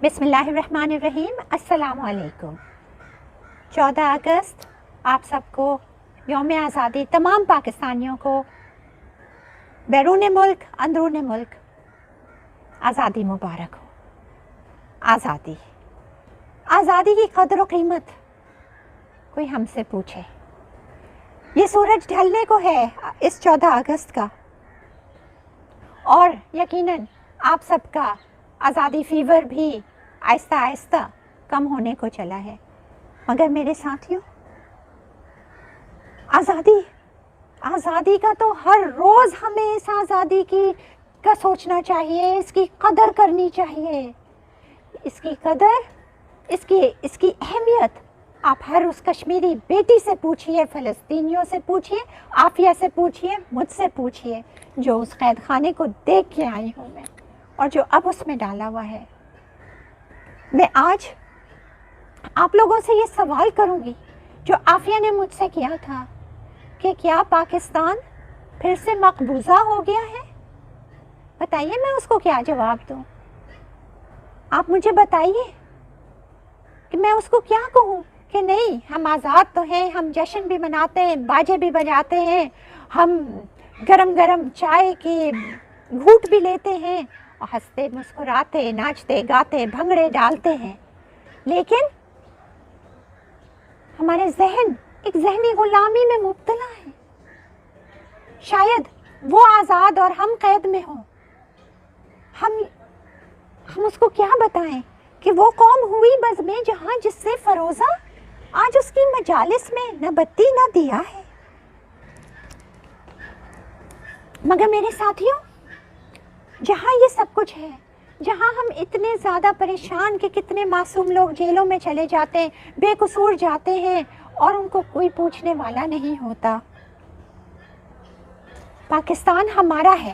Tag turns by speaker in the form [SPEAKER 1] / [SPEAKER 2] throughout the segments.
[SPEAKER 1] بسم اللہ الرحمن الرحیم. السلام علیکم. 14 اگست آپ سب کو یوم آزادی تمام پاکستانیوں کو بیرون ملک اندرون ملک آزادی مبارک ہو. آزادی آزادی کی قدر و قیمت کوئی ہم سے پوچھے. یہ سورج ڈھلنے کو ہے اس 14 اگست کا، اور یقیناً آپ سب کا آزادی فیور بھی آہستہ آہستہ کم ہونے کو چلا ہے. مگر میرے ساتھیوں، آزادی کا تو ہر روز ہمیں اس آزادی کا سوچنا چاہیے، اس کی قدر کرنی چاہیے. اس کی قدر، اس کی اہمیت آپ ہر اس کشمیری بیٹی سے پوچھئے، فلسطینیوں سے پوچھئے، عافیہ سے پوچھئے، مجھ سے پوچھئے، جو اس قید خانے کو دیکھ کے آئی ہوں میں اور جو اب اس میں ڈالا ہوا ہے. میں آج آپ لوگوں سے یہ سوال کروں گی جو عافیہ نے مجھ سے کیا تھا کہ کیا پاکستان پھر سے مقبوضہ ہو گیا ہے؟ بتائیے میں اس کو کیا جواب دوں. آپ مجھے بتائیے کہ میں اس کو کیا کہوں کہ نہیں، ہم آزاد تو ہیں، ہم جشن بھی مناتے ہیں، باجے بھی بجاتے ہیں، ہم گرم گرم چائے کے گھوٹ بھی لیتے ہیں اور ہنستے مسکراتے ناچتے گاتے بھنگڑے ڈالتے ہیں، لیکن ہمارے ذہن ایک ذہنی غلامی میں مبتلا ہے. شاید وہ آزاد اور ہم قید میں ہوں. ہم اس کو کیا بتائیں کہ وہ قوم ہوئی بز میں جہاں جس سے فروزہ آج اس کی مجالس میں نہ بتی نہ دیا ہے. مگر میرے ساتھیوں، جہاں یہ سب کچھ ہے، جہاں ہم اتنے زیادہ پریشان کہ کتنے معصوم لوگ جیلوں میں چلے جاتے ہیں، بے قصور جاتے ہیں اور ان کو کوئی پوچھنے والا نہیں ہوتا. پاکستان ہمارا ہے.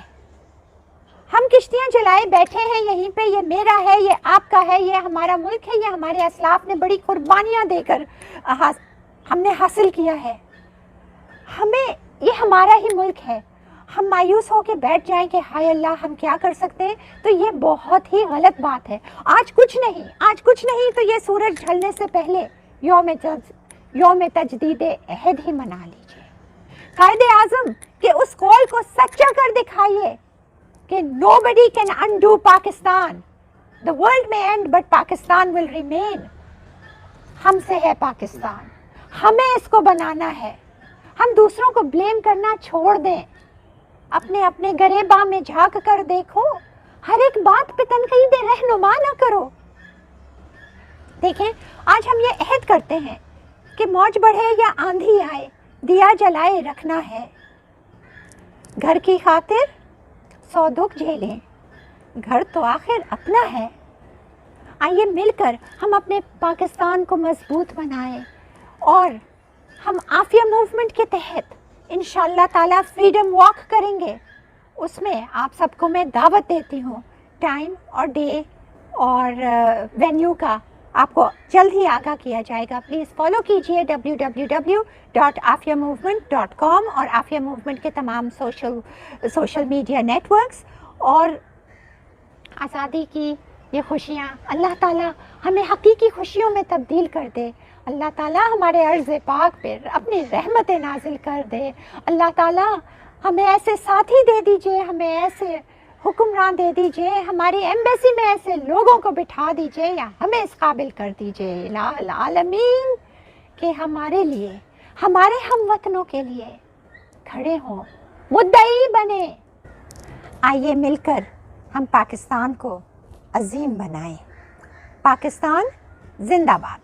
[SPEAKER 1] ہم کشتیاں چلائے بیٹھے ہیں یہیں پہ، یہ میرا ہے، یہ آپ کا ہے، یہ ہمارا ملک ہے، یہ ہمارے اسلاف نے بڑی قربانیاں دے کر ہم نے حاصل کیا ہے. یہ ہمارا ہی ملک ہے. ہم مایوس ہو کے بیٹھ جائیں کہ ہائے اللہ ہم کیا کر سکتے ہیں، تو یہ بہت ہی غلط بات ہے. آج کچھ نہیں تو یہ سورج ڈھلنے سے پہلے یوم تجدید عہد ہی منا لیجئے. قائد اعظم کے اس قول کو سچا کر دکھائیے کہ nobody can undo Pakistan. The world may end but Pakistan will remain. ہم سے ہے پاکستان، ہمیں اس کو بنانا ہے. ہم دوسروں کو بلیم کرنا چھوڑ دیں. اپنے گریباں میں جھانک کر دیکھو. ہر ایک بات پہ تنقید رہنما نہ کرو. دیکھیں، آج ہم یہ عہد کرتے ہیں کہ موج بڑھے یا آندھی آئے، دیا جلائے رکھنا ہے. گھر کی خاطر 100 دکھ جھیلیں، گھر تو آخر اپنا ہے. آئیے مل کر ہم اپنے پاکستان کو مضبوط بنائیں، اور ہم عافیہ موومنٹ کے تحت انشاءاللہ تعالی فریڈم واک کریں گے. اس میں آپ سب کو میں دعوت دیتی ہوں. ٹائم اور ڈے اور وینیو کا آپ کو جلد ہی آگاہ کیا جائے گا. پلیز فالو کیجئے www.afiamovement.com اور عافیہ موومنٹ کے تمام سوشل میڈیا نیٹ ورکس. اور آزادی کی یہ خوشیاں اللہ تعالیٰ ہمیں حقیقی خوشیوں میں تبدیل کر دے. اللہ تعالیٰ ہمارے عرض پاک پر اپنی رحمت نازل کر دے. اللہ تعالیٰ ہمیں ایسے ساتھی دے دیجئے، ہمیں ایسے حکمران دے دیجئے، ہماری ایمبیسی میں ایسے لوگوں کو بٹھا دیجئے یا ہمیں اس قابل کر دیجئے الہ العالمین کہ ہمارے لیے، ہمارے ہم وطنوں کے لیے کھڑے ہوں، مدعی بنے. آئیے مل کر ہم پاکستان کو عظیم بنائیں. پاکستان زندہ باد.